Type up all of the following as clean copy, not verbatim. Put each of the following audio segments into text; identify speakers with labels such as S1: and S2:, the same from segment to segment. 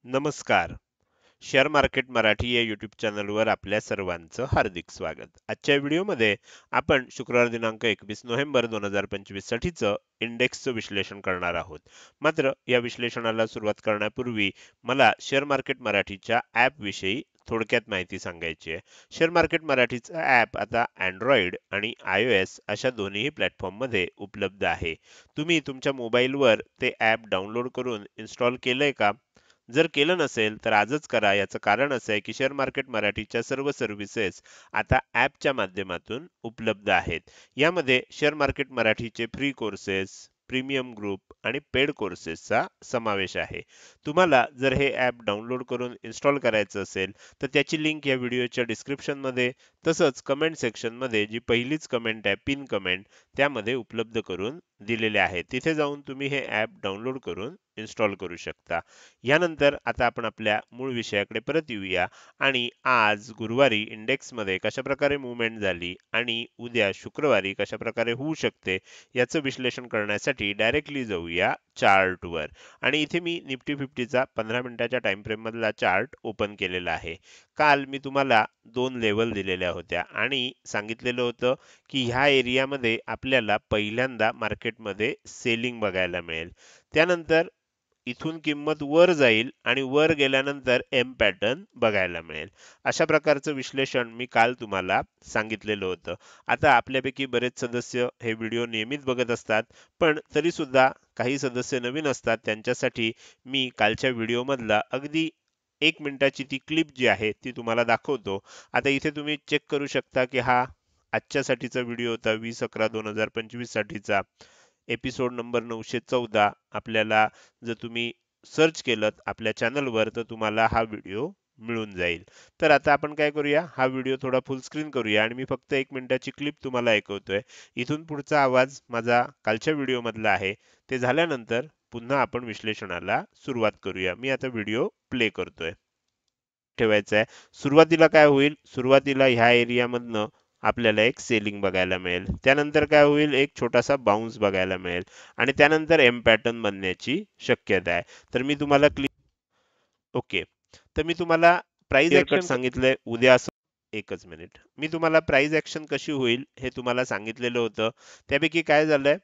S1: नमस्कार. Share market Marathi या YouTube चॅनलवर आपल्या सर्वांचं हार्दिक स्वागत. आजच्या व्हिडिओमध्ये आपण शुक्रवार दिनांक 21 नोव्हेंबर 2025 साठीचं इंडेक्सचं विश्लेषण करणार आहोत. मात्र या विश्लेषणाला सुरुवात करण्यापूर्वी मला शेअर मार्केट मराठीच्या ॲप विषयी थोडक्यात माहिती सांगायची आहे. शेअर मार्केट मराठीचं ॲप आता Android आणि iOS अशा दोन्ही प्लॅटफॉर्ममध्ये उपलब्ध आहे. तुम्ही तुमच्या मोबाईलवर ते ॲप डाउनलोड करून इन्स्टॉल केलंय का? जर केलं नसेल तर आजच करा. याचं कारण असं आहे की शेअर मार्केट मराठीच्या सर्व सर्व्हिसेस आता ॲपच्या माध्यमातून उपलब्ध आहेत. यामध्ये शेअर मार्केट मराठीचे फ्री कोर्सेस, प्रीमियम ग्रुप आणि पेड कोर्सेसचा समावेश आहे. तुम्हाला जर हे ॲप डाउनलोड करून इन्स्टॉल करायचं असेल तर त्याची लिंक या व्हिडिओच्या डिस्क्रिप्शनमध्ये तसंच कमेंट सेक्शनमध्ये जी पहिलीच कमेंट आहे पिन कमेंट त्यामध्ये उपलब्ध करून दिलेले आहे. तिथे जाऊन तुम्ही हे ॲप डाउनलोड करून इन्स्टॉल करू शकता. यानंतर आता आपण आपल्या मूळ विषयाकडे परत येऊया आणि आज गुरुवारी इंडेक्समध्ये कशाप्रकारे मूव्हमेंट झाली आणि उद्या शुक्रवारी कशाप्रकारे होऊ शकते याचं विश्लेषण करण्यासाठी डायरेक्टली जाऊया चार्टवर. आणि इथे मी निफ्टी 50चा 15 मिनिटाच्या टाइम फ्रेम मधला चार्ट ओपन केलेला आहे. काल मी तुम्हाला 2 लेवल दिलेल्या होत्या आणि सांगितलेलं होतं की ह्या एरियामध्ये आपल्याला पहिल्यांदा मार्केटमध्ये सेलिंग बघायला मिळेल. त्यानंतर इथून किंमत वर जाईल आणि वर गेल्यानंतर एम पॅटर्न बघायला मिळेल. अशा प्रकारचं विश्लेषण मी काल तुम्हाला सांगितलेलं होतं. आता आपल्यापैकी बरेच सदस्य हे व्हिडिओ नियमित बघत असतात, पण तरी सुद्धा काही सदस्य नवीन असतात. त्यांच्यासाठी मी कालच्या व्हिडिओमधला अगदी 1 मिनिटाची ती क्लिप जी आहे ती तुम्हाला दाखवतो. आता इथे तुम्ही चेक करू शकता की हा आजच्यासाठीचा व्हिडिओ होता 20/11/2025 साठीचा एपिसोड नंबर 914. आपल्याला जर तुम्ही सर्च केलं आपल्या चॅनलवर तर तुम्हाला हा व्हिडिओ मिळून जाईल. तर आता आपण काय करूया, हा व्हिडिओ थोडा फुल स्क्रीन करूया आणि मी फक्त 1 मिनिटाची क्लिप तुम्हाला ऐकवतोय. इथून पुढचा आवाज माझा कालच्या व्हिडिओ मधला आहे. ते झाल्यानंतर पुन्हा आपण विश्लेषणाला सुरुवात करूया. मी आता व्हिडिओ प्ले करतोय. ठेवायचं आहे. सुरुवातीला काय होईल, सुरुवातीला ह्या एरियामधनं आपल्याला एक सेलिंग बघायला मिळेल. त्यानंतर काय होईल, एक छोटासा बाउन्स बघायला मिळेल आणि त्यानंतर एम पॅटर्न बनण्याची शक्यता आहे. तर मी तुम्हाला ओके. तर मी तुम्हाला प्राइस
S2: क्लिअर कट
S1: ऍक्शन सांगितलंय उद्या असं. एकच मिनिट. मी तुम्हाला प्राइस ऍक्शन कशी होईल हे तुम्हाला सांगितलेलं होतं. त्यापैकी काय झालंय,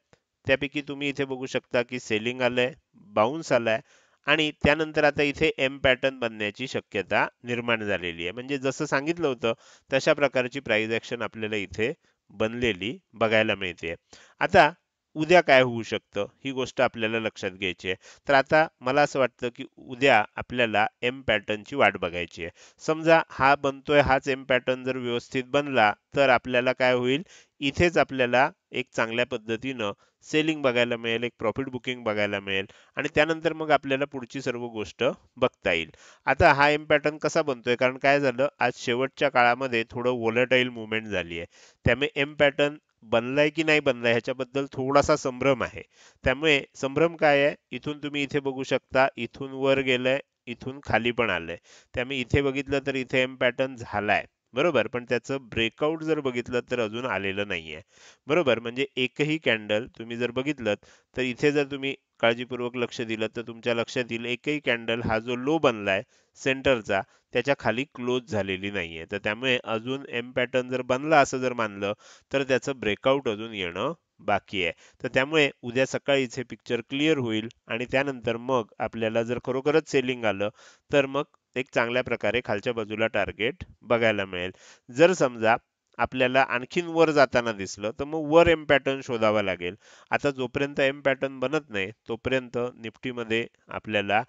S1: त्यापैकी तुम्ही इथे बघू शकता की सेलिंग आलंय, बाउन्स आलाय आणि त्यानंतर आता इथे एम पॅटर्न बनण्याची शक्यता निर्माण झालेली आहे. म्हणजे जसं सांगितलं होतं तशा प्रकारची प्राइस ऍक्शन आपल्याला इथे बनलेली बघायला मिळते. आता उद्या काय होऊ शकतं ही गोष्ट आपल्याला लक्षात घ्यायची आहे. तर आता मला असं वाटतं की उद्या आपल्याला एम पॅटर्नची वाट बघायची आहे. समजा हा बनतोय, हाच एम पॅटर्न जर व्यवस्थित बनला तर आपल्याला काय होईल, इथेच आपल्याला एक चांगल्या पद्धतीनं सेलिंग बघायला मिळेल, एक प्रॉफिट बुकिंग बघायला मिळेल आणि त्यानंतर मग आपल्याला पुढची सर्व गोष्ट बघता येईल. आता हा एम पॅटर्न कसा बनतोय, कारण काय झालं, आज शेवटच्या काळामध्ये थोडं व्होलेटाईल मुवमेंट झाली आहे. त्यामुळे एम पॅटर्न बनलाय की नाही बनलाय ह्याच्याबद्दल थोडासा संभ्रम आहे. त्यामुळे संभ्रम काय आहे, इथून तुम्ही इथे बघू शकता, इथून वर गेलंय, इथून खाली पण आलंय. त्यामुळे इथे बघितलं तर इथे एम पॅटर्न झालाय, बरोबर, पण त्याचं ब्रेकआउट जर बघितलं तर अजून आलेलं नाहीये, बरोबर. म्हणजे एकही कॅन्डल तुम्ही जर बघितलं तर इथे जर तुम्ही काळजीपूर्वक लक्ष दिलं तर तुमच्या लक्षात येईल एकही कॅन्डल हा जो लो बनलाय सेंटरचा त्याच्या खाली क्लोज झालेली नाहीये. तर त्यामुळे अजून एम पॅटर्न जर बनला असं जर मानलं तर त्याचं ब्रेकआउट अजून येणं बाकी आहे. तर त्यामुळे उद्या सकाळीच हे पिक्चर क्लिअर होईल आणि त्यानंतर मग आपल्याला जर खरोखरच सेलिंग आलं तर मग एक चांगल्या प्रकारे खालच्या बाजूला टार्गेट बघायला मिळेल. जर समजा आपल्याला आणखीन वर जाताना दिसलं तर मग वर एम पॅटर्न शोधावा लागेल. आता जोपर्यंत एम पॅटर्न बनत नाही तोपर्यंत निफ्टीमध्ये आपल्याला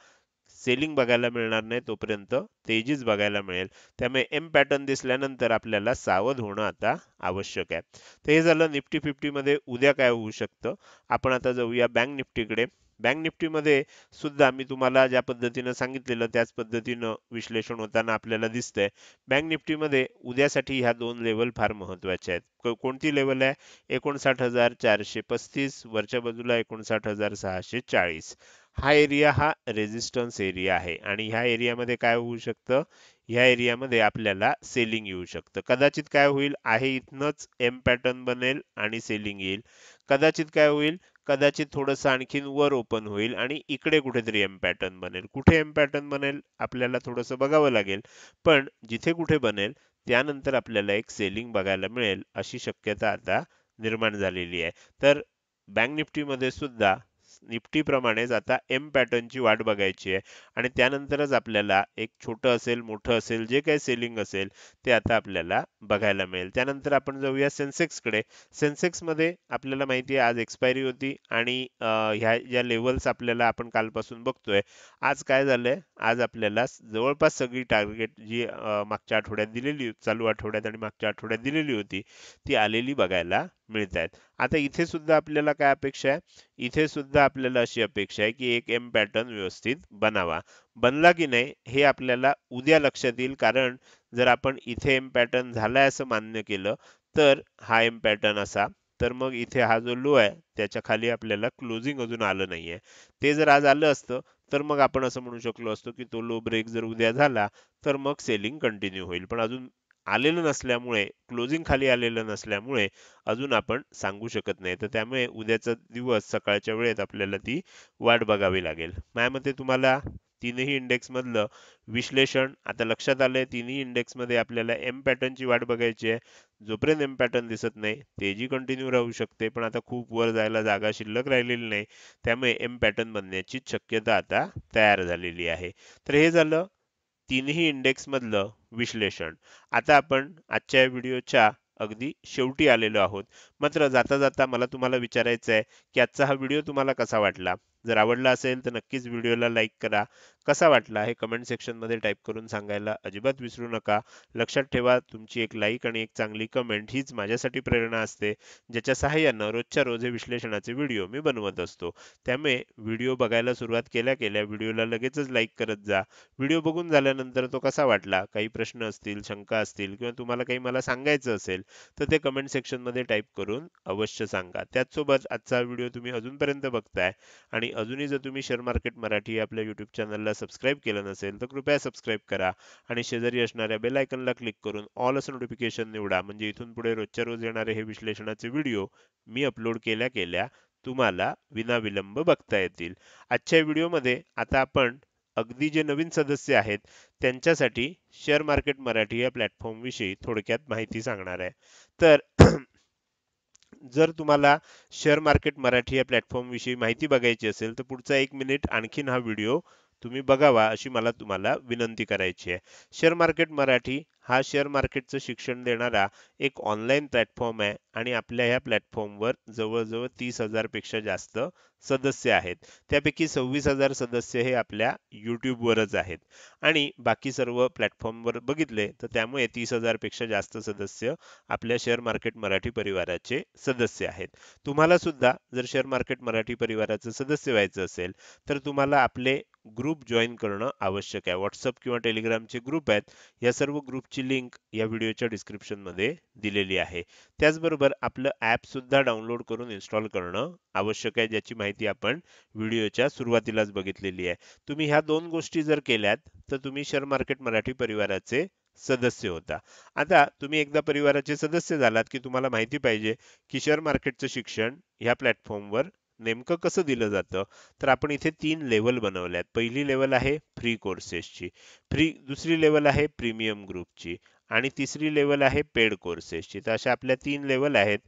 S1: सेलिंग बघायला मिळणार नाही, तोपर्यंत तेजीच बघायला मिळेल. त्यामुळे एम पॅटर्न दिसल्यानंतर आपल्याला सावध होणं आता आवश्यक आहे. तर हे झालं निफ्टी 50 मध्ये उद्या काय होऊ शकतं. आपण आता जाऊया बँक निफ्टीकडे. बँक निफ्टीमध्ये सुद्धा मी तुम्हाला ज्या पद्धतीनं सांगितलेलं त्याच पद्धतीनं विश्लेषण होताना आपल्याला दिसतंय. बँक निफ्टीमध्ये उद्यासाठी ह्या 2 लेवल फार महत्वाच्या आहेत. कोणती लेवल आहे, 59,435 वरच्या बाजूला 59,640. हा एरिया हा रेजिस्टन्स एरिया आहे आणि ह्या एरियामध्ये काय होऊ शकतं, ह्या एरियामध्ये आपल्याला सेलिंग येऊ शकतं. कदाचित काय होईल आहे, इथनच एम पॅटर्न बनेल आणि सेलिंग येईल. कदाचित काय होईल, कदाचित थोडंसं आणखीन वर ओपन होईल आणि इकडे कुठेतरी एम पॅटर्न बनेल. कुठे एम पॅटर्न बनेल आपल्याला थोडंसं बघावं लागेल. पण जिथे कुठे बनेल त्यानंतर आपल्याला एक सेलिंग बघायला मिळेल अशी शक्यता आता निर्माण झालेली आहे. तर बँक निफ्टीमध्ये सुद्धा निफ्टी प्रमाणेच आता एम पॅटर्नची वाट बघायची आहे आणि त्यानंतरच आपल्याला एक छोटं असेल मोठं असेल जे काही सेलिंग असेल ते आता आपल्याला बघायला मिळेल. त्यानंतर आपण जाऊया सेन्सेक्सकडे. सेन्सेक्समध्ये आपल्याला माहिती आहे आज एक्सपायरी होती आणि ह्या ज्या लेवल्स आपल्याला आपण कालपासून बघतोय, आज काय झालंय, आज आपल्याला जवळपास सगळी टार्गेट जी मागच्या आठवड्यात दिलेली, चालू आठवड्यात आणि मागच्या आठवड्यात दिलेली होती ती आलेली बघायला मिळत आहेत. आता इथे सुद्धा आपल्याला काय अपेक्षा आहे, इथे सुद्धा आपल्याला अशी अपेक्षा आहे की एक एम पॅटर्न व्यवस्थित बनावा. बनला की नाही हे आपल्याला उद्या लक्षात येईल, कारण जर आपण इथे एम पॅटर्न झालाय असं मान्य केलं तर हा एम पॅटर्न असा, तर मग इथे हा जो लो आहे त्याच्या खाली आपल्याला क्लोजिंग अजून आलं नाहीये. ते जर आज आलं असतं तर मग आपण असं म्हणू शकलो असतो की तो लो ब्रेक जर उद्या झाला तर मग सेलिंग कंटिन्यू होईल. पण अजून आलेलं नसल्यामुळे, क्लोजिंग खाली आलेलं नसल्यामुळे अजून आपण सांगू शकत नाही. तर त्यामुळे उद्याचा दिवस सकाळच्या वेळेत आपल्याला ती वाट बघावी लागेल. माझ्या मते तुम्हाला तीनही इंडेक्स मधलं विश्लेषण आता लक्षात आलंय. तिन्ही इंडेक्स मध्ये आपल्याला एम पॅटर्नची वाट बघायची आहे. जोपर्यंत एम पॅटर्न दिसत नाही तेजी कंटिन्यू राहू शकते, पण आता खूप वर जायला जागा शिल्लक राहिलेली नाही. त्यामुळे एम पॅटर्न बनण्याची शक्यता आता तयार झालेली आहे. तर हे झालं तीनही इंडेक्स मधलं विश्लेषण. आता आपण आजच्या व्हिडिओच्या अगदी शेवटी आलेलो आहोत. मात्र जाता जाता मला तुम्हाला विचारायचं आहे की आजचा हा व्हिडिओ तुम्हाला कसा वाटला. जर आवडला असेल तर नक्कीच व्हिडिओला लाईक करा. कसा वाटला हे कमेंट सेक्शन मध्ये टाईप करून सांगायला अजिबात विसरू नका. लक्षात ठेवा, तुमची एक लाईक आणि एक चांगली कमेंट हीच माझ्यासाठी प्रेरणा असते, ज्याच्या सहाय्यानं रोजच्या रोज हे विश्लेषणाचे व्हिडिओ मी बनवत असतो. त्यामुळे व्हिडिओ बघायला सुरुवात केल्या केल्या व्हिडिओला लगेचच लाईक करत जा. व्हिडिओ बघून झाल्यानंतर तो कसा वाटला, काही प्रश्न असतील, शंका असतील किंवा तुम्हाला काही मला सांगायचं असेल तर ते कमेंट सेक्शन मध्ये टाईप करून अवश्य सांगा. त्याचसोबत आजचा व्हिडिओ तुम्ही अजूनपर्यंत बघताय आणि अजूनही जर तुम्ही शेअर मार्केट मराठी या आपल्या युट्यूब चॅनलला सबस्क्राईब केलं नसेल तर कृपया सबस्क्राईब करा आणि शेजारी असणाऱ्या बेल आयकॉनला क्लिक करून ऑल असं नोटिफिकेशन निवडा, म्हणजे इथून पुढे रोजच्या रोज येणारे हे विश्लेषणाचे व्हिडिओ मी अपलोड केल्या केल्या तुम्हाला विनाविलंब बघता येतील. आजच्या व्हिडिओमध्ये आता आपण अगदी जे नवीन सदस्य आहेत त्यांच्यासाठी शेअर मार्केट मराठी या प्लॅटफॉर्म विषयी थोडक्यात माहिती सांगणार आहे. तर जर तुम्हाला शेअर मार्केट मराठी या प्लॅटफॉर्म विषयी माहिती बघायची असेल तर पुढचा 1 मिनिट आणखीन हा व्हिडिओ तुम्ही बघावा अशी मला तुम्हाला विनंती करायची आहे. शेअर मार्केट मराठी हा शेअर मार्केटचं शिक्षण देणारा एक ऑनलाईन प्लॅटफॉर्म आहे आणि आपल्या ह्या प्लॅटफॉर्मवर जवळजवळ 30,000 पेक्षा जास्त सदस्य आहेत. त्यापैकी 26,000 सदस्य हे आपल्या युट्यूबवरच आहेत आणि बाकी सर्व प्लॅटफॉर्मवर बघितले तर त्यामुळे 30,000 पेक्षा जास्त सदस्य आपल्या शेअर मार्केट मराठी परिवाराचे सदस्य आहेत. तुम्हाला सुद्धा जर शेअर मार्केट मराठी परिवाराचं सदस्य व्हायचं असेल तर तुम्हाला आपले ग्रुप जॉईन करणं आवश्यक आहे. व्हॉट्सअप किंवा टेलिग्रामचे ग्रुप आहेत, या सर्व ग्रुपची लिंक या व्हिडिओच्या डिस्क्रिप्शन मध्ये दिलेली आहे. त्याचबरोबर आपलं ॲप सुद्धा डाउनलोड करून इन्स्टॉल करणं आवश्यक आहे, ज्याची माहिती आपण व्हिडिओच्या सुरुवातीलाच बघितलेली आहे. तुम्ही ह्या दोन गोष्टी जर केल्यात तर तुम्ही शेअर मार्केट मराठी परिवाराचे सदस्य होता. आता तुम्ही एकदा परिवाराचे सदस्य झालात की तुम्हाला माहिती पाहिजे की शेअर मार्केटचं शिक्षण ह्या प्लॅटफॉर्मवर नेमकं कसं दिलं जातं. तर आपण इथे 3 लेवल बनवल्यात. पहिली लेवल आहे फ्री कोर्सेसची, दुसरी लेवल आहे प्रीमियम ग्रुपची आणि तिसरी लेवल आहे पेड कोर्सेसची. तर अशा आपल्या 3 लेवल आहेत.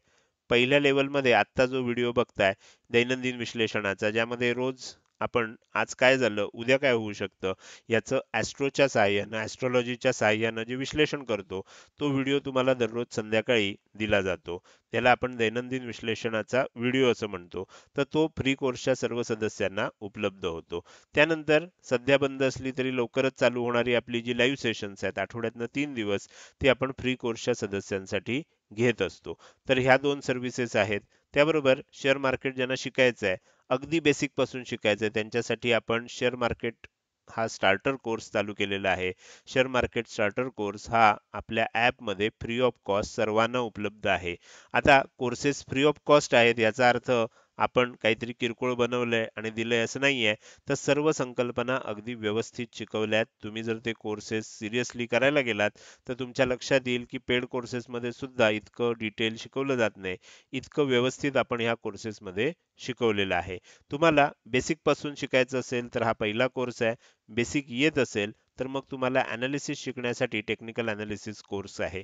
S1: पहिल्या लेवलमध्ये आत्ता जो व्हिडिओ बघताय दैनंदिन विश्लेषणाचा, ज्यामध्ये रोज आपण आज काय झालं, उद्या काय होऊ शकतं याचं ॲस्ट्रोच्या सहाय्यानं, ॲस्ट्रॉलॉजीच्या सहाय्यानं जे विश्लेषण करतो तो व्हिडिओ तुम्हाला दररोज संध्याकाळी दिला जातो. त्याला आपण दैनंदिन विश्लेषणाचा व्हिडिओ असं म्हणतो. तर तो फ्री कोर्सच्या सर्व सदस्यांना उपलब्ध होतो. त्यानंतर सध्या बंद असली तरी लवकरच चालू होणारी आपली जी लाईव्ह सेशन्स आहेत आठवड्यातनं 3 दिवस, ती आपण फ्री कोर्सच्या सदस्यांसाठी घेत असतो. तर ह्या 2 सर्व्हिसेस आहेत. त्याबरोबर शेअर मार्केट ज्यांना शिकायचं आहे, अगदी बेसिक पासून शिकायचं आहे, त्यांच्यासाठी आपण शेअर मार्केट हा स्टार्टर कोर्स चालू केलेला आहे. शेअर मार्केट स्टार्टर कोर्स हा आपल्या ॲपमध्ये फ्री ऑफ कॉस्ट सर्वांना उपलब्ध आहे. आता कोर्सेस फ्री ऑफ कॉस्ट आहेत याचा अर्थ आपण काहीतरी किरकोळ बनवलंय आणि दिलंय असं नाहीये. तर सर्व संकल्पना अगदी व्यवस्थित शिकवल्यात. तुम्ही जर ते कोर्सेस सिरियसली करायला गेलात, तर तुमच्या लक्षात येईल की पेड कोर्सेसमध्ये सुद्धा इतकं डिटेल शिकवलं जात नाही. इतकं व्यवस्थित आपण ह्या कोर्सेसमध्ये शिकवलेलं आहे. तुम्हाला बेसिक पासून शिकायचं असेल तर हा पहिला कोर्स आहे. बेसिक येत असेल तर मग तुम्हाला एनालिसिस शिकण्यासाठी टेक्निकल एनालिसिस कोर्स आहे.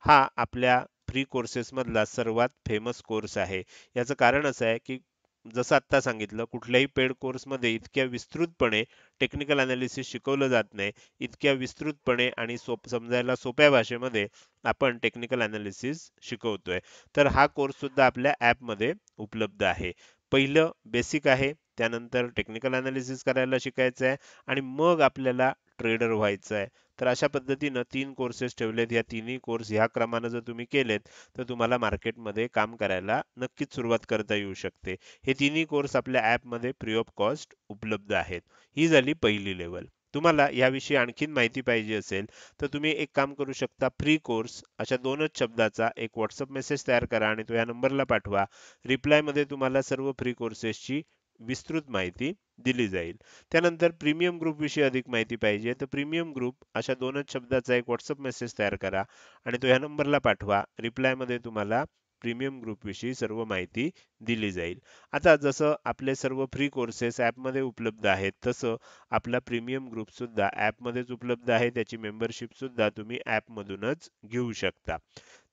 S1: हा आपल्या फ्री कोर्सेस मधला सर्वात फेमस कोर्स आहे. याचं कारण असं आहे की जसं आत्ता सांगितलं, कुठल्याही पेड कोर्समध्ये इतक्या विस्तृतपणे टेक्निकल एनालिसिस शिकवलं जात नाही. इतक्या विस्तृतपणे आणि समजायला सोप्या भाषेमध्ये आपण टेक्निकल एनालिसिस शिकवतोय. तर हा कोर्स सुद्धा आपल्या ॲपमध्ये उपलब्ध आहे. पहिलं बेसिक आहे, त्यानंतर टेक्निकल एनालिसिस करायला शिकायचं आहे आणि मग आपल्याला ट्रेडर व्हायचं आहे. तर अशा पद्धतीनं 3 कोर्सेस ठेवलेत. या तिन्ही कोर्स ह्या क्रमानं जर तुम्ही केलेत, तर तुम्हाला मार्केटमध्ये काम करायला नक्कीच सुरुवात करता येऊ शकते. हे तिन्ही कोर्स आपल्या ॲपमध्ये फ्री ऑफ कॉस्ट उपलब्ध आहेत. ही झाली पहिली लेव्हल. तुम्हाला याविषयी आणखीन माहिती पाहिजे असेल, तर तुम्ही एक काम करू शकता. फ्री कोर्स अशा 2च शब्दाचा एक WhatsApp मेसेज तयार करा आणि तो या नंबरला पाठवा. रिप्लायमध्ये तुम्हाला सर्व फ्री कोर्सेसची विस्तृत माहिती दिली जाईल. त्यानंतर प्रीमियम ग्रुप विषयी अधिक माहिती पाहिजे तर प्रीमियम ग्रुप अशा 2च शब्दाचा एक WhatsApp मेसेज तयार करा आणि तो ह्या नंबरला पाठवा. रिप्लायमध्ये तुम्हाला प्रीमियम ग्रुप विषयी सर्व माहिती दिली जाईल. आता जसं आपले सर्व फ्री कोर्सेस ॲपमध्ये उपलब्ध आहेत, तसं आपला प्रीमियम ग्रुप सुद्धा ॲपमध्येच उपलब्ध आहे. त्याची मेंबरशिप सुद्धा तुम्ही ॲपमधूनच घेऊ शकता.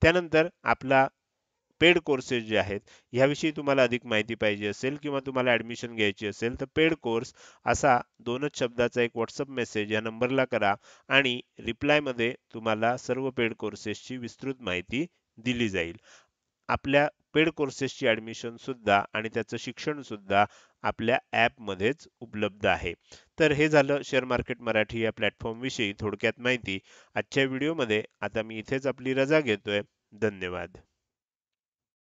S1: त्यानंतर आपला पेड कोर्सेस जे आहेत, ह्याविषयी तुम्हाला अधिक माहिती पाहिजे असेल किंवा तुम्हाला ॲडमिशन घ्यायची असेल, तर पेड कोर्स असा 2च शब्दाचा एक WhatsApp मेसेज या नंबरला करा आणि रिप्लायमध्ये तुम्हाला सर्व पेड कोर्सेसची विस्तृत माहिती दिली जाईल. आपल्या पेड कोर्सेसची ॲडमिशन सुद्धा आणि त्याचं शिक्षण सुद्धा आपल्या ॲपमध्येच उपलब्ध आहे. तर हे झालं शेअर मार्केट मराठी या प्लॅटफॉर्म विषयी थोडक्यात माहिती. आजच्या व्हिडिओमध्ये आता मी इथेच आपली रजा घेतोय. धन्यवाद.